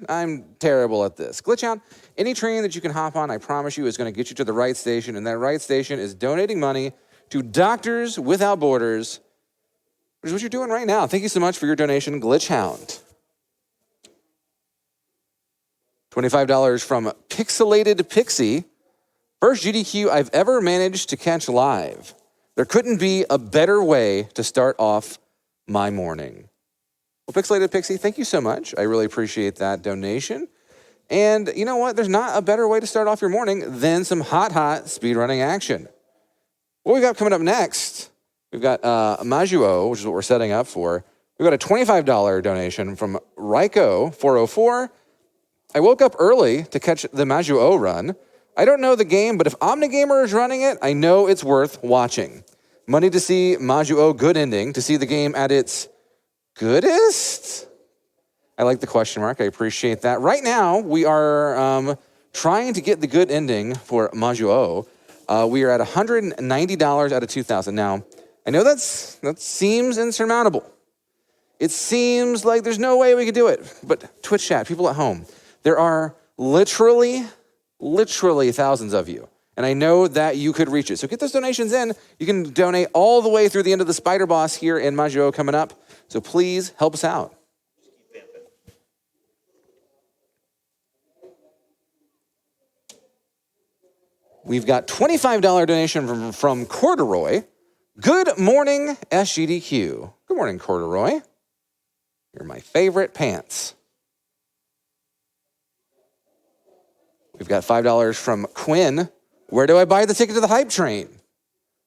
I'm terrible at this. Glitchhound, any train that you can hop on, I promise you, is going to get you to the right station, and that right station is donating money to Doctors Without Borders, which is what you're doing right now. Thank you so much for your donation, Glitchhound. $25 from Pixelated Pixie. First GDQ I've ever managed to catch live. There couldn't be a better way to start off my morning. Well, Pixelated Pixie, thank you so much. I really appreciate that donation. And you know what? There's not a better way to start off your morning than some hot speedrunning action. What we got coming up next, we've got Majuu, which is what we're setting up for. We've got a $25 donation from Ryko404. I woke up early to catch the Majuu run. I don't know the game, but if Omnigamer is running it, I know it's worth watching. Money to see Majuu good ending, to see the game at its goodest? I like the question mark. I appreciate that. Right now, we are trying to get the good ending for Majuu. We are at $190 out of 2,000. Now, I know that seems insurmountable. It seems like there's no way we could do it. But Twitch chat, people at home, there are literally thousands of you. And I know that you could reach it. So get those donations in. You can donate all the way through the end of the Spider Boss here in Majuu coming up. So please help us out. We've got $25 donation from Corduroy. Good morning, SGDQ. Good morning, Corduroy. You're my favorite pants. We've got $5 from Quinn. Where do I buy the ticket to the hype train?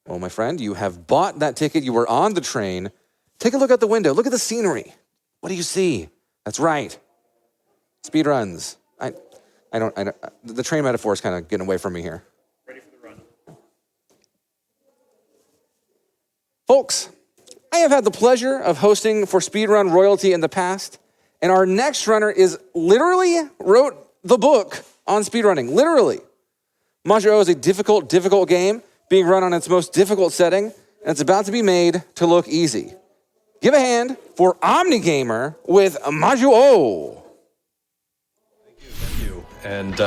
Well, my friend, you have bought that ticket. You were on the train. Take a look out the window. Look at the scenery. What do you see? That's right. Speed runs. I don't. The train metaphor is kind of getting away from me here. Ready for the run. Folks, I have had the pleasure of hosting for Speedrun Royalty in the past, and our next runner literally wrote the book on speedrunning. Literally. Majuu is a difficult game being run on its most difficult setting, and it's about to be made to look easy. Give a hand for Omnigamer with Majuu. Thank you. And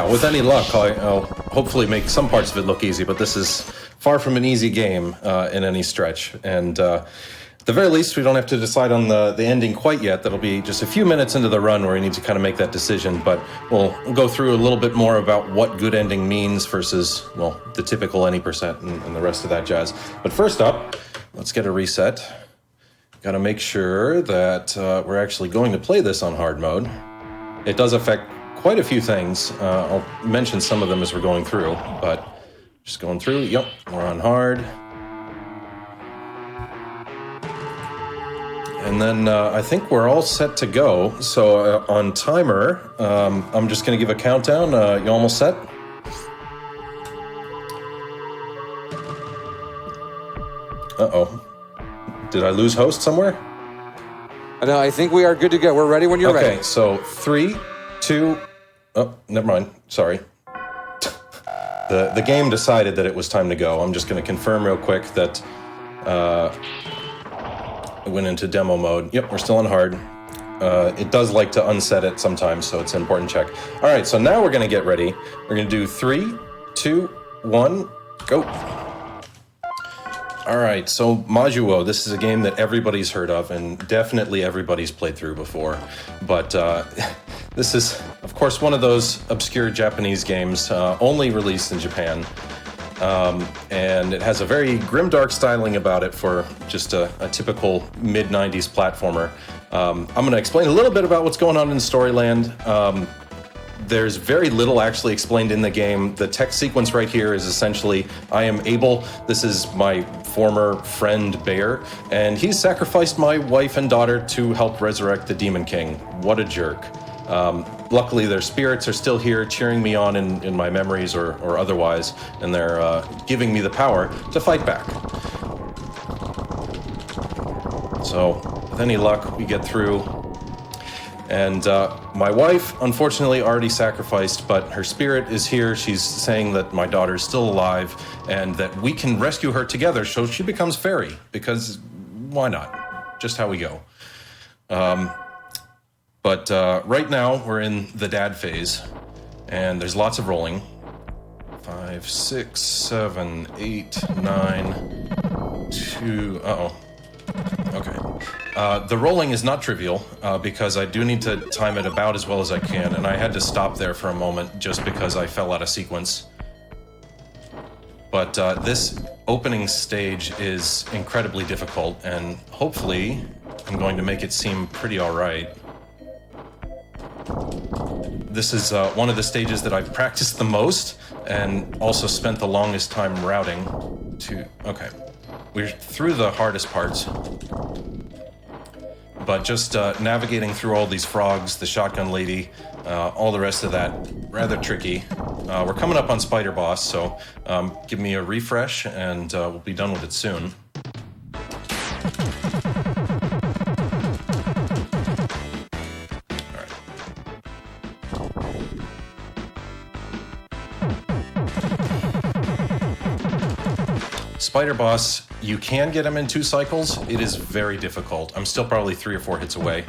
with any luck, I'll hopefully make some parts of it look easy, but this is far from an easy game in any stretch. And at the very least, we don't have to decide on the ending quite yet. That'll be just a few minutes into the run where we need to kind of make that decision. But we'll go through a little bit more about what good ending means versus, well, the typical any percent and the rest of that jazz. But first up, let's get a reset. Got to make sure that we're actually going to play this on hard mode. It does affect quite a few things. I'll mention some of them as we're going through, but just going through. Yep, we're on hard. And then I think we're all set to go. So on timer, I'm just going to give a countdown. You almost set? Uh-oh. Did I lose host somewhere? No, I think we are good to go. We're ready when you're ready. Okay, so 3, 2... Oh, never mind. Sorry. The game decided that it was time to go. I'm just going to confirm real quick that... I went into demo mode. Yep, we're still on hard. It does like to unset it sometimes, so it's an important check. All right, so now we're going to get ready. We're going to do 3, 2, 1, go. All right, so Majuu, this is a game that everybody's heard of and definitely everybody's played through before. But this is, of course, one of those obscure Japanese games, only released in Japan. And it has a very grimdark styling about it for just a typical mid-90s platformer. I'm going to explain a little bit about what's going on in Storyland. There's very little actually explained in the game. The text sequence right here is essentially, I am Abel. This is my former friend Bear, and he's sacrificed my wife and daughter to help resurrect the Demon King. What a jerk. Luckily, their spirits are still here cheering me on in my memories or otherwise, and they're giving me the power to fight back. So, with any luck, we get through. And my wife, unfortunately, already sacrificed, but her spirit is here. She's saying that my daughter is still alive and that we can rescue her together so she becomes fairy, because why not? Just how we go. But right now, we're in the dad phase, and there's lots of rolling. 5, 6, 7, 8, 9, 2... Uh-oh. Okay. The rolling is not trivial, because I do need to time it about as well as I can, and I had to stop there for a moment just because I fell out of sequence. But this opening stage is incredibly difficult, and hopefully I'm going to make it seem pretty alright. This is one of the stages that I've practiced the most, and also spent the longest time routing to... Okay. We're through the hardest parts. But just navigating through all these frogs, the shotgun lady, all the rest of that, rather tricky. We're coming up on Spider Boss, so give me a refresh and we'll be done with it soon. Spider Boss, you can get him in 2 cycles. It is very difficult. I'm still probably 3 or 4 hits away.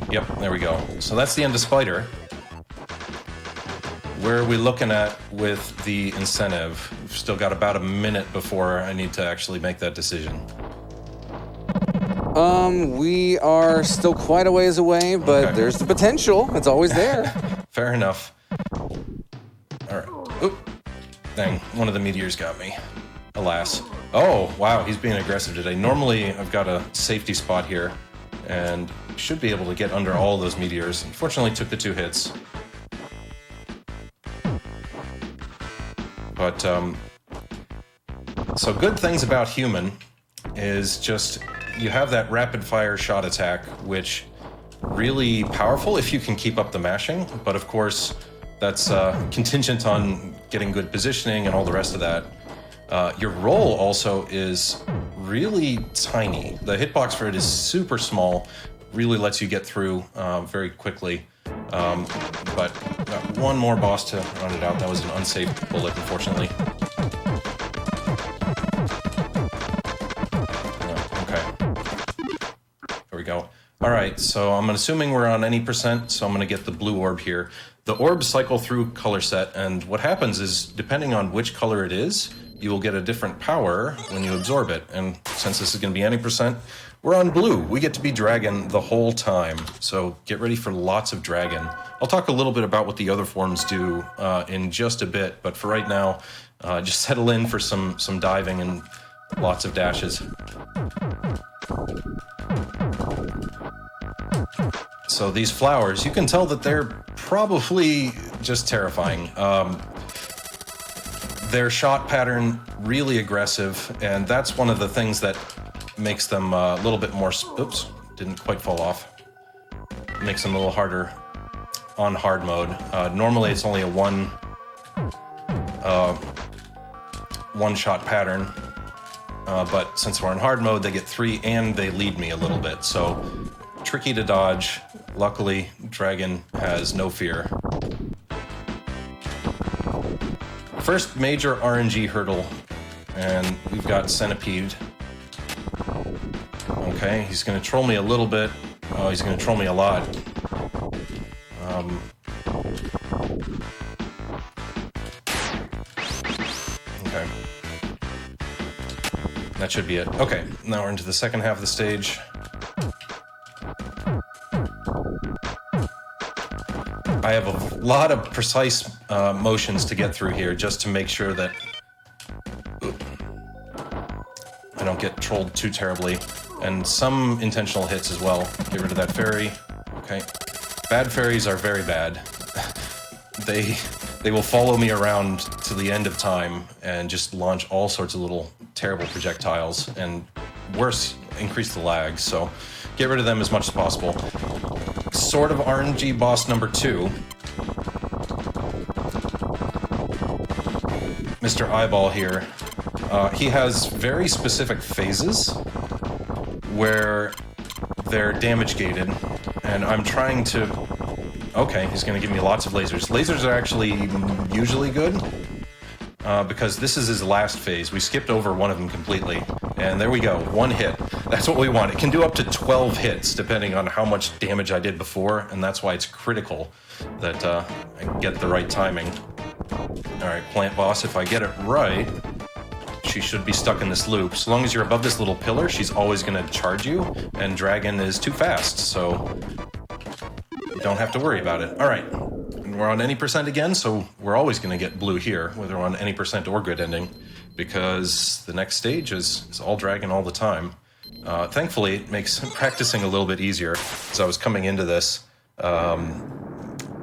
Yep, there we go. So that's the end of Spider. Where are we looking at with the incentive? We've still got about a minute before I need to actually make that decision. We are still quite a ways away, but Okay. there's the potential. It's always there. Fair enough. All right. Oop. Dang, one of the meteors got me. Alas. Oh, wow, he's being aggressive today. Normally, I've got a safety spot here, and should be able to get under all those meteors. Unfortunately, took the 2 hits. But, so good things about Human is just, you have that rapid-fire shot attack, which really powerful if you can keep up the mashing, but of course, that's contingent on getting good positioning and all the rest of that. Your roll also is really tiny. The hitbox for it is super small, really lets you get through very quickly. But got one more boss to run it out. That was an unsafe bullet, unfortunately. Okay. There we go. All right, so I'm assuming we're on any percent, so I'm going to get the blue orb here. The orbs cycle through color set, and what happens is, depending on which color it is, you will get a different power when you absorb it. And since this is going to be any percent, we're on blue. We get to be dragon the whole time. So get ready for lots of dragon. I'll talk a little bit about what the other forms do in just a bit, but for right now, just settle in for some diving and lots of dashes. So these flowers, you can tell that they're probably just terrifying. Their shot pattern, really aggressive, and that's one of the things that makes them a little bit more... Oops, didn't quite fall off. Makes them a little harder on hard mode. Normally it's only a one-shot pattern, but since we're on hard mode, they get 3 and they lead me a little bit, so tricky to dodge. Luckily, Dragon has no fear. First major RNG hurdle, and we've got Centipede. Okay, he's going to troll me a little bit. Oh, he's going to troll me a lot. Okay. That should be it. Okay, now we're into the second half of the stage. I have a lot of precise motions to get through here just to make sure that I don't get trolled too terribly. And some intentional hits as well. Get rid of that fairy. Okay. Bad fairies are very bad. They will follow me around to the end of time and just launch all sorts of little terrible projectiles, and worse, increase the lag. So get rid of them as much as possible. Sort of RNG boss number 2. Mr. Eyeball here. He has very specific phases where they're damage gated, and I'm trying to... Okay, he's going to give me lots of lasers. Lasers are actually usually good, because this is his last phase. We skipped over one of them completely, And there we go, 1 hit. That's what we want. It can do up to 12 hits, depending on how much damage I did before, and that's why it's critical that I get the right timing. All right, plant boss, if I get it right, she should be stuck in this loop. So long as you're above this little pillar, she's always going to charge you, and dragon is too fast, so you don't have to worry about it. All right, and we're on any percent again, so we're always going to get blue here, whether we're on any percent or good ending, because the next stage is all dragon all the time. Thankfully, it makes practicing a little bit easier. As I was coming into this,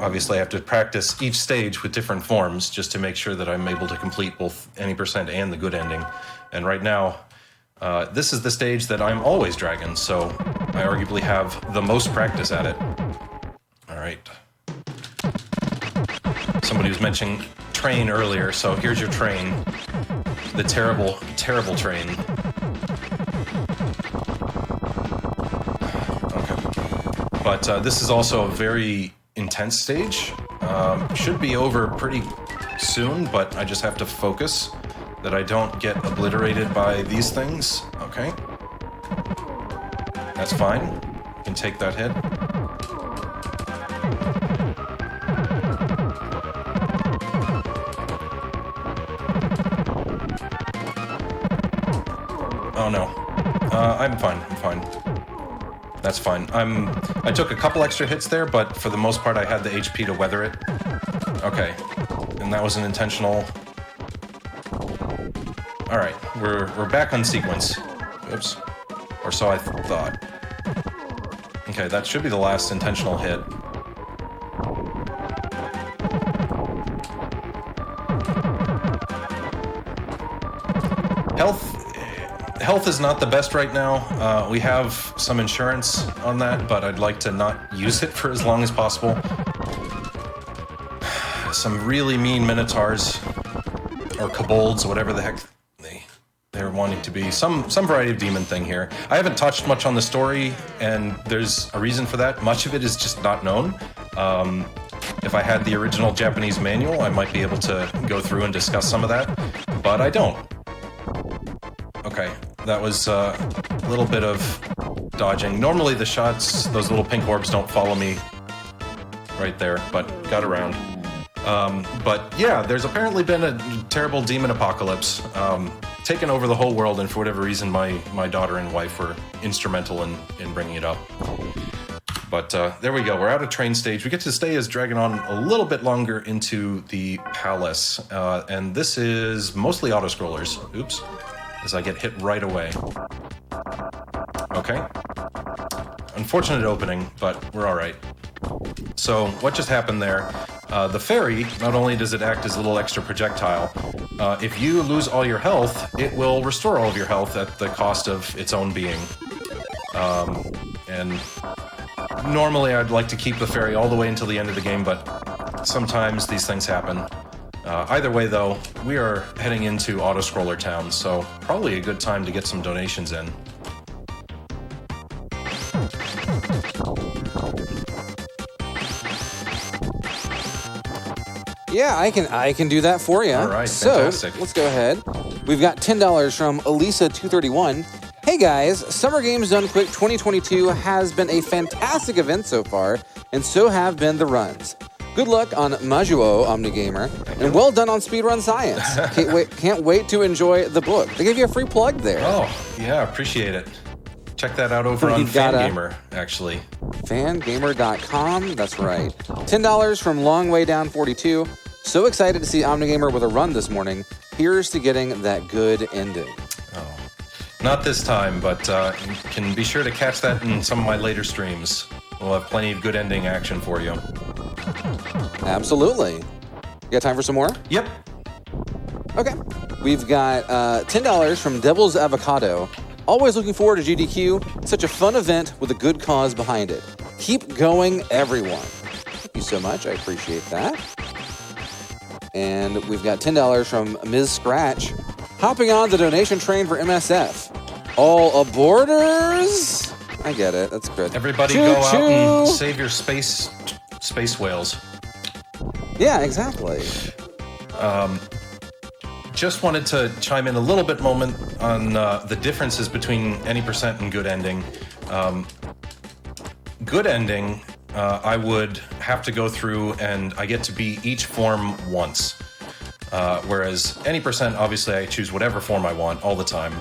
obviously I have to practice each stage with different forms just to make sure that I'm able to complete both any percent and the good ending. And right now, this is the stage that I'm always dragon, so I arguably have the most practice at it. All right. Somebody was mentioning train earlier, so here's your train. The terrible, terrible train. Okay. But this is also a very intense stage. Should be over pretty soon, but I just have to focus that I don't get obliterated by these things. Okay. That's fine. I can take that hit. Oh no. I'm fine. That's fine. I took a couple extra hits there, but for the most part I had the HP to weather it. Okay. And that was an intentional. All right. We're back on sequence. Oops. Or so I thought. Okay, that should be the last intentional hit. Health is not the best right now. We have some insurance on that, but I'd like to not use it for as long as possible. Some really mean minotaurs, or kobolds, whatever the heck they're wanting to be. Some variety of demon thing here. I haven't touched much on the story, and there's a reason for that. Much of it is just not known. If I had the original Japanese manual, I might be able to go through and discuss some of that, but I don't. Okay, that was a little bit of dodging. Normally the shots, those little pink orbs don't follow me right there, but got around. But yeah, there's apparently been a terrible demon apocalypse, taken over the whole world, and for whatever reason my daughter and wife were instrumental in bringing it up. But there we go, we're out of train stage. We get to stay as Dragonon a little bit longer into the palace, and this is mostly auto-scrollers. Oops. As I get hit right away. Okay. Unfortunate opening, but we're all right. So what just happened there? The fairy, not only does it act as a little extra projectile, if you lose all your health, it will restore all of your health at the cost of its own being. And normally I'd like to keep the fairy all the way until the end of the game, but sometimes these things happen. Either way, though, we are heading into Auto-Scroller Town, so probably a good time to get some donations in. Yeah, I can do that for you. All right, so, fantastic. Let's go ahead. We've got $10 from Elisa231. Hey guys, Summer Games Done Quick 2022 has been a fantastic event so far, and so have been the runs. Good luck on Majuu, Omnigamer, and well done on Speedrun Science. Can't wait to enjoy the book. They gave you a free plug there. Oh, yeah, appreciate it. Check that out over on Fangamer, actually. Fangamer.com, that's right. $10 from Long Way Down 42. So excited to see Omnigamer with a run this morning. Here's to getting that good ending. Oh, not this time, but you can be sure to catch that in some of my later streams. We'll have plenty of good ending action for you. Absolutely. You got time for some more? Yep. Okay. We've got $10 from Devil's Avocado. Always looking forward to GDQ. Such a fun event with a good cause behind it. Keep going, everyone. Thank you so much. I appreciate that. And we've got $10 from Ms. Scratch. Hopping on the donation train for MSF. All aborters? I get it. That's good. Everybody go out and save your space whales. Yeah, exactly. just wanted to chime in a little bit moment on the differences between any percent and good ending. Good ending, I would have to go through and I get to be each form once. Whereas any percent, obviously I choose whatever form I want all the time.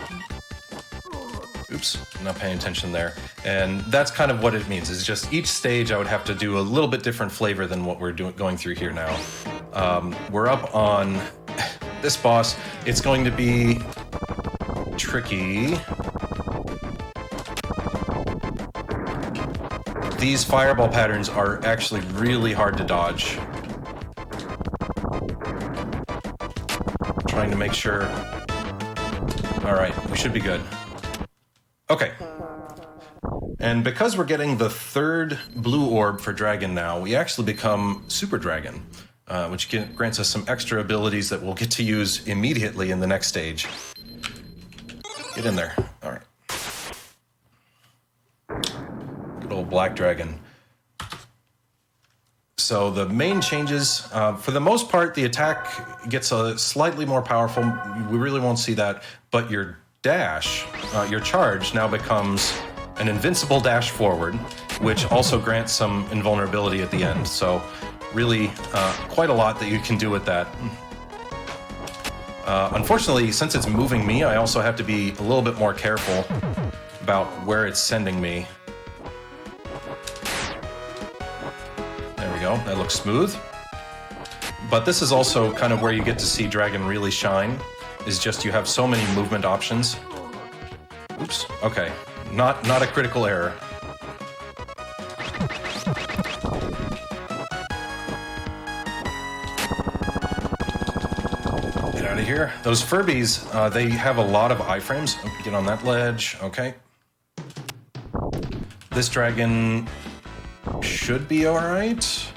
Oops, not paying attention there. And that's kind of what it means. It's just each stage I would have to do a little bit different flavor than what we're going through here now. We're up on this boss. It's going to be tricky. These fireball patterns are actually really hard to dodge. Trying to make sure. All right, we should be good. Okay. And because we're getting the third blue orb for Dragon now, we actually become Super Dragon, which grants us some extra abilities that we'll get to use immediately in the next stage. Get in there. All right. Good old Black Dragon. So the main changes, for the most part, the attack gets slightly more powerful. We really won't see that, but your dash, your charge now becomes an invincible dash forward, which also grants some invulnerability at the end. So really quite a lot that you can do with that. Unfortunately, since it's moving me, I also have to be a little bit more careful about where it's sending me. There we go, that looks smooth. But this is also kind of where you get to see Dragon really shine, is just you have so many movement options. Oops, okay, not a critical error. Get out of here. Those Furbies, they have a lot of iframes. Get on that ledge, okay. This Dragon should be all right.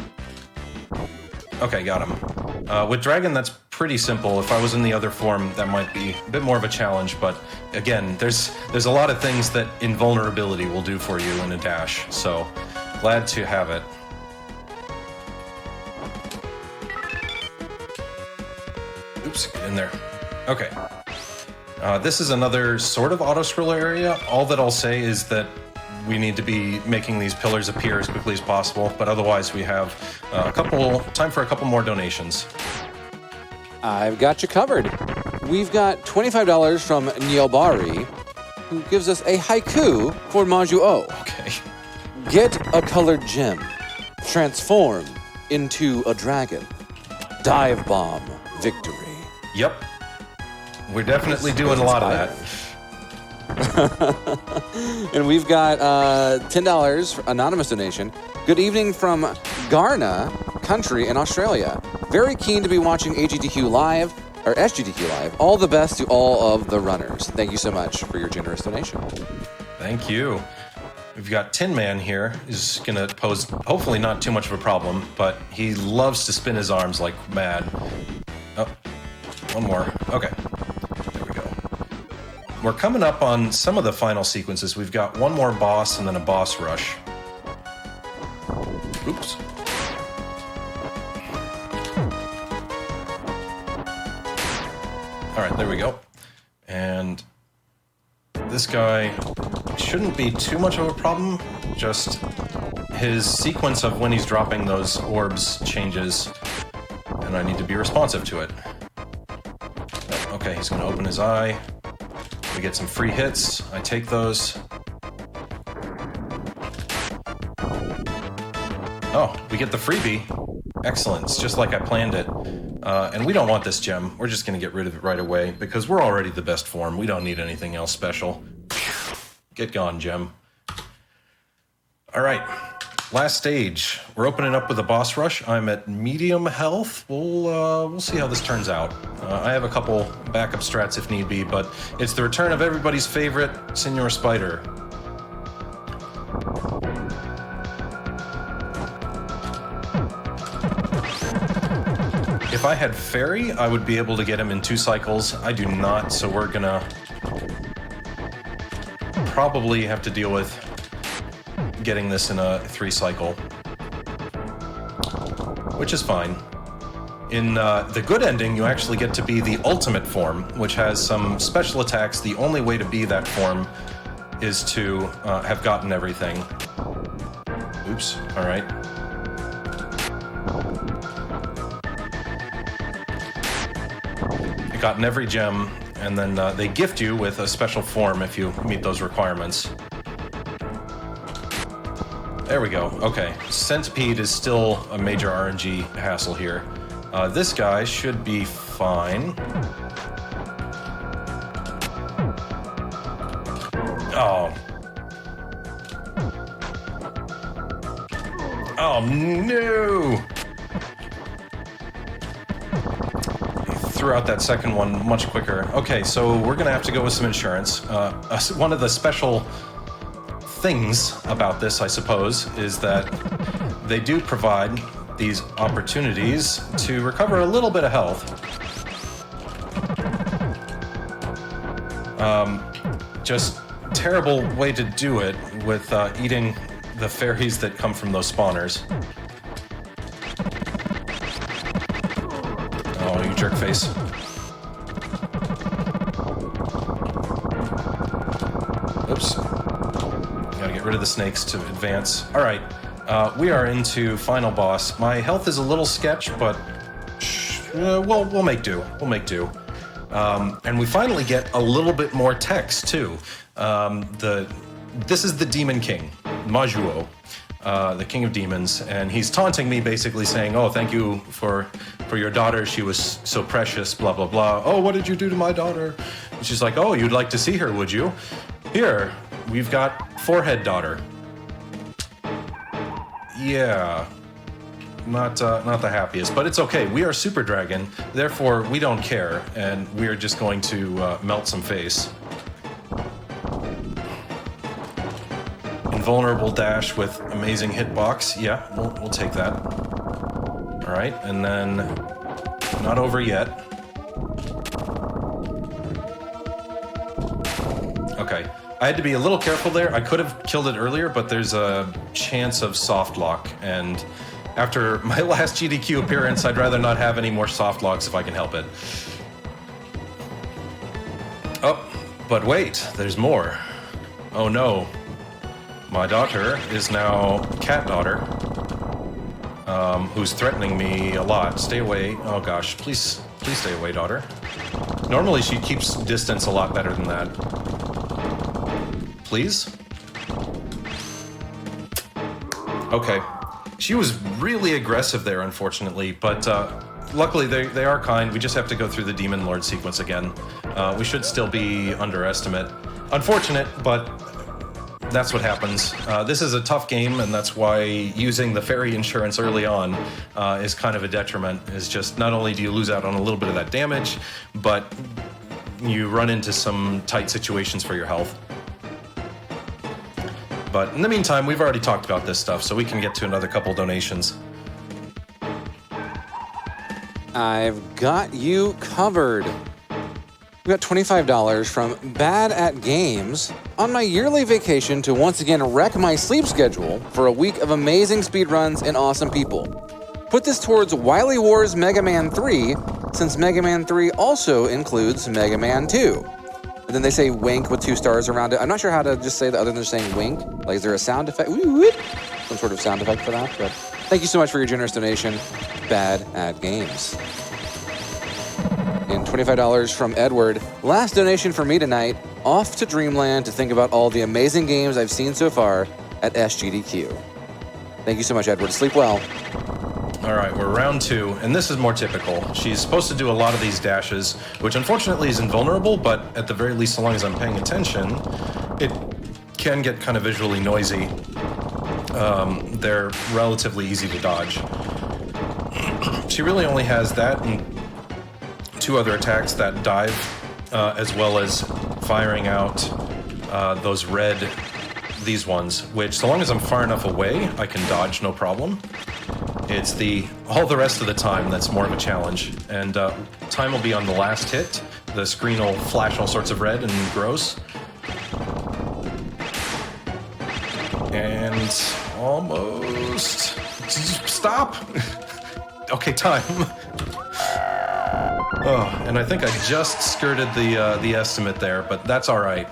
Okay, got him. With Dragon, that's pretty simple. If I was in the other form, that might be a bit more of a challenge, but again, there's a lot of things that invulnerability will do for you in a dash, so glad to have it. Oops, get in there. Okay. This is another sort of auto-scroller area. All that I'll say is that we need to be making these pillars appear as quickly as possible, but otherwise we have time for a couple more donations. I've got you covered. We've got $25 from Nielbari, who gives us a haiku for Majuu. Okay. Get a colored gem. Transform into a dragon. Dive bomb victory. Yep. We're definitely doing a lot of that. And we've got $10 for anonymous donation. Good evening from Garna country in Australia. Very keen to be watching AGDQ live, or SGDQ live. All the best to all of the runners. Thank you so much for your generous donation. Thank you. We've got Tin Man here. He's gonna pose hopefully not too much of a problem, but he loves to spin his arms like mad. Oh, one more. Okay. There we go. We're coming up on some of the final sequences. We've got one more boss and then a boss rush. Oops. All right, there we go. And this guy shouldn't be too much of a problem. Just his sequence of when he's dropping those orbs changes, and I need to be responsive to it. Okay, he's going to open his eye. We get some free hits. I take those. Oh, we get the freebie. Excellent. It's just like I planned it. And we don't want this gem. We're just going to get rid of it right away because we're already the best form. We don't need anything else special. Get gone, gem. All right. Last stage. We're opening up with a boss rush. I'm at medium health. We'll see how this turns out. I have a couple backup strats if need be, but it's the return of everybody's favorite Senor Spider. If I had Fairy, I would be able to get him in 2 cycles. I do not, so we're gonna probably have to deal with getting this in a 3 cycle, which is fine. In the good ending, you actually get to be the ultimate form, which has some special attacks. The only way to be that form is to have gotten everything. Oops, all right. You've gotten every gem, and then they gift you with a special form if you meet those requirements. There we go. Okay. Centipede is still a major RNG hassle here. This guy should be fine. Oh. Oh, no! He threw out that second one much quicker. Okay, so we're gonna have to go with some insurance. One of the special things about this, I suppose, is that they do provide these opportunities to recover a little bit of health. Just terrible way to do it with eating the fairies that come from those spawners. Oh, you jerk face. Oops. Gotta get rid of the snakes to advance. All right, we are into final boss. My health is a little sketch, but we'll make do. We'll make do. And we finally get a little bit more text too. This is the Demon King, Majuu, the King of Demons, and he's taunting me, basically saying, "Oh, thank you for your daughter. She was so precious. Blah blah blah. Oh, what did you do to my daughter?" And she's like, "Oh, you'd like to see her, would you? Here, we've got forehead daughter." Yeah. Not the happiest, but it's okay. We are Super Dragon, therefore we don't care, and we are just going to melt some face. Invulnerable dash with amazing hitbox. Yeah, we'll take that. All right, and then not over yet. Okay, I had to be a little careful there. I could have killed it earlier, but there's a chance of soft lock, and after my last GDQ appearance, I'd rather not have any more soft locks if I can help it. Oh, but wait, there's more. Oh no. My daughter is now cat daughter, who's threatening me a lot. Stay away. Oh gosh, please stay away, daughter. Normally she keeps distance a lot better than that. Please? Okay. She was really aggressive there, unfortunately, but luckily they are kind. We just have to go through the Demon Lord sequence again. We should still be underestimate. Unfortunate, but that's what happens. This is a tough game, and that's why using the fairy insurance early on is kind of a detriment. It's just not only do you lose out on a little bit of that damage, but you run into some tight situations for your health. But in the meantime, we've already talked about this stuff, so we can get to another couple donations. I've got you covered. We got $25 from Bad at Games on my yearly vacation to once again wreck my sleep schedule for a week of amazing speedruns and awesome people. Put this towards Wily Wars Mega Man 3, since Mega Man 3 also includes Mega Man 2. And then they say wink with 2 stars around it. I'm not sure how to just say that other than just saying wink. Like, is there a sound effect? Some sort of sound effect for that. But thank you so much for your generous donation, Bad at Games. And $25 from Edward. Last donation for me tonight. Off to Dreamland to think about all the amazing games I've seen so far at SGDQ. Thank you so much, Edward. Sleep well. All right, we're round 2, and this is more typical. She's supposed to do a lot of these dashes, which unfortunately is invulnerable, but at the very least, so long as I'm paying attention, it can get kind of visually noisy. They're relatively easy to dodge. She really only has that and 2 other attacks, that dive, as well as firing out those these ones, which so long as I'm far enough away, I can dodge no problem. It's all the rest of the time that's more of a challenge. And time will be on the last hit. The screen will flash all sorts of red and gross. And almost... Stop! Okay, time. Oh, and I think I just skirted the estimate there, but that's all right.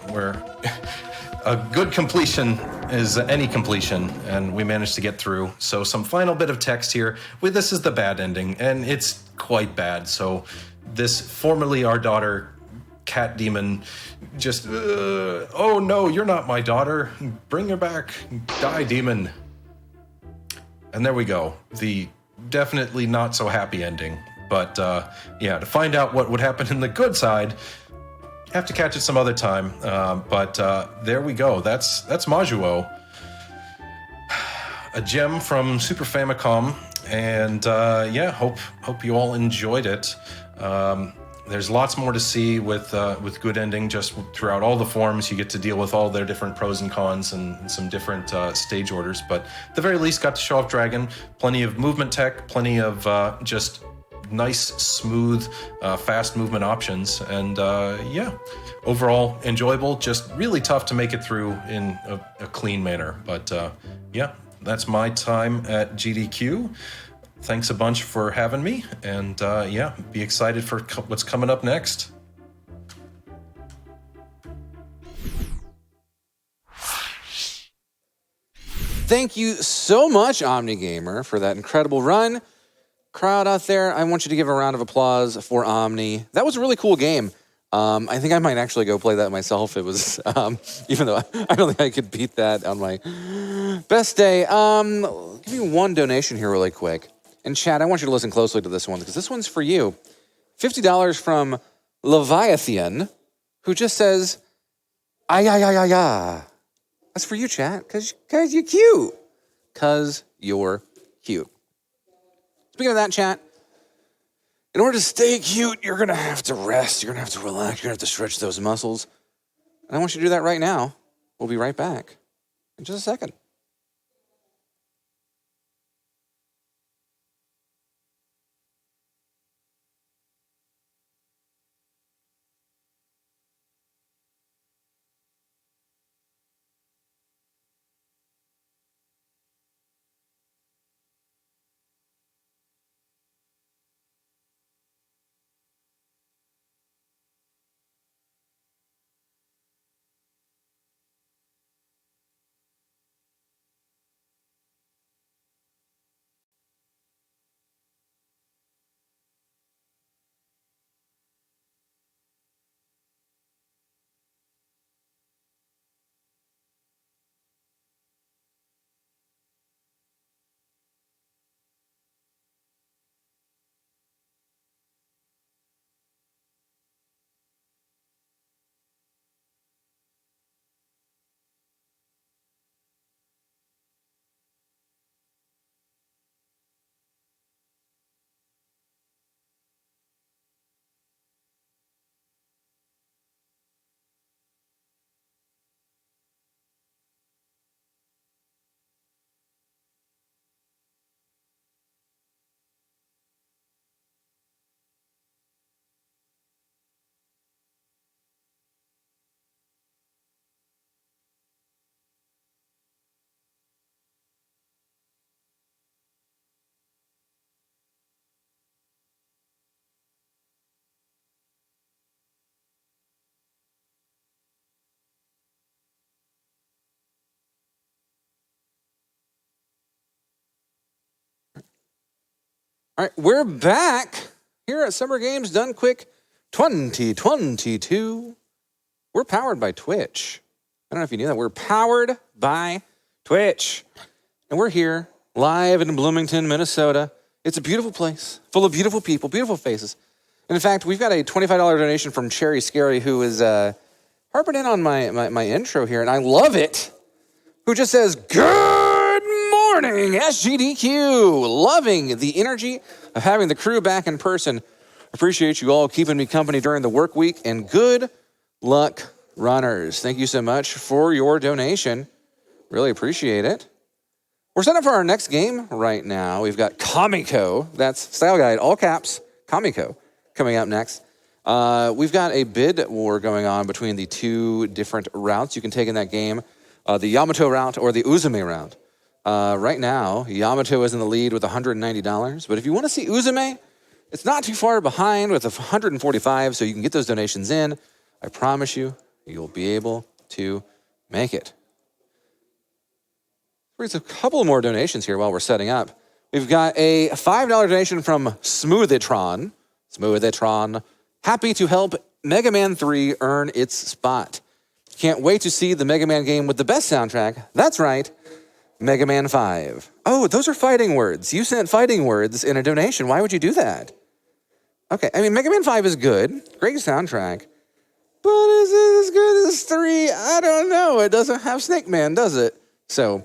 A good completion is any completion, and we managed to get through. So some final bit of text here. This is the bad ending, and it's quite bad. So this formerly our daughter, cat demon, just, oh no, you're not my daughter. Bring her back. Die, demon. And there we go. The definitely not so happy ending. But yeah, to find out what would happen in the good side, have to catch it some other time. But there we go. That's Majuu, a gem from Super Famicom, and yeah, hope you all enjoyed it. There's lots more to see with Good Ending. Just throughout all the forms, you get to deal with all their different pros and cons and some different stage orders. But at the very least, got to show off Dragon. Plenty of movement tech, plenty of just nice, smooth, fast movement options, and yeah, overall enjoyable. Just really tough to make it through in a clean manner. But yeah, that's my time at GDQ. Thanks a bunch for having me, and yeah, be excited for what's coming up next. Thank you so much, Omnigamer, for that incredible run. Crowd out there, I want you to give a round of applause for Omni. That was a really cool game. I think I might actually go play that myself. It was, even though I don't think I could beat that on my best day. Give me one donation here really quick. And Chad, I want you to listen closely to this one because this one's for you. $50 from Leviathan, who just says, ah. That's for you, Chad, because you're cute. Because you're cute. Speaking of that, chat, in order to stay cute, you're going to have to rest. You're going to have to relax. You're going to have to stretch those muscles. And I want you to do that right now. We'll be right back in just a second. All right, we're back here at Summer Games Done Quick 2022. We're powered by Twitch. I don't know if you knew that. We're powered by Twitch. And we're here live in Bloomington, Minnesota. It's a beautiful place, full of beautiful people, beautiful faces. And in fact, we've got a $25 donation from Cherry Scary, who is harping in on my intro here, and I love it, who just says, "Good morning, SGDQ. Loving the energy of having the crew back in person. Appreciate you all keeping me company during the work week, and good luck, runners." Thank you so much for your donation. Really appreciate it. We're set up for our next game right now. We've got Kamiko, that's Style Guide, all caps, Kamiko, coming up next. We've got a bid war going on between the two different routes you can take in that game, the Yamato route or the Uzume route. Right now, Yamato is in the lead with $190, but if you want to see Uzume, It's not too far behind with 145, so you can get those donations in. I promise you, you'll be able to make it. There's a couple more donations here while we're setting up. We've got a $5 donation from Smoothitron. Smoothitron, happy to help Mega Man 3 earn its spot. Can't wait to see the Mega Man game with the best soundtrack. That's right, Mega Man 5. Oh, those are fighting words. You sent fighting words in a donation. Why would you do that? Okay, I mean, Mega Man 5 is good. Great soundtrack. But is it as good as 3? I don't know. It doesn't have Snake Man, does it? So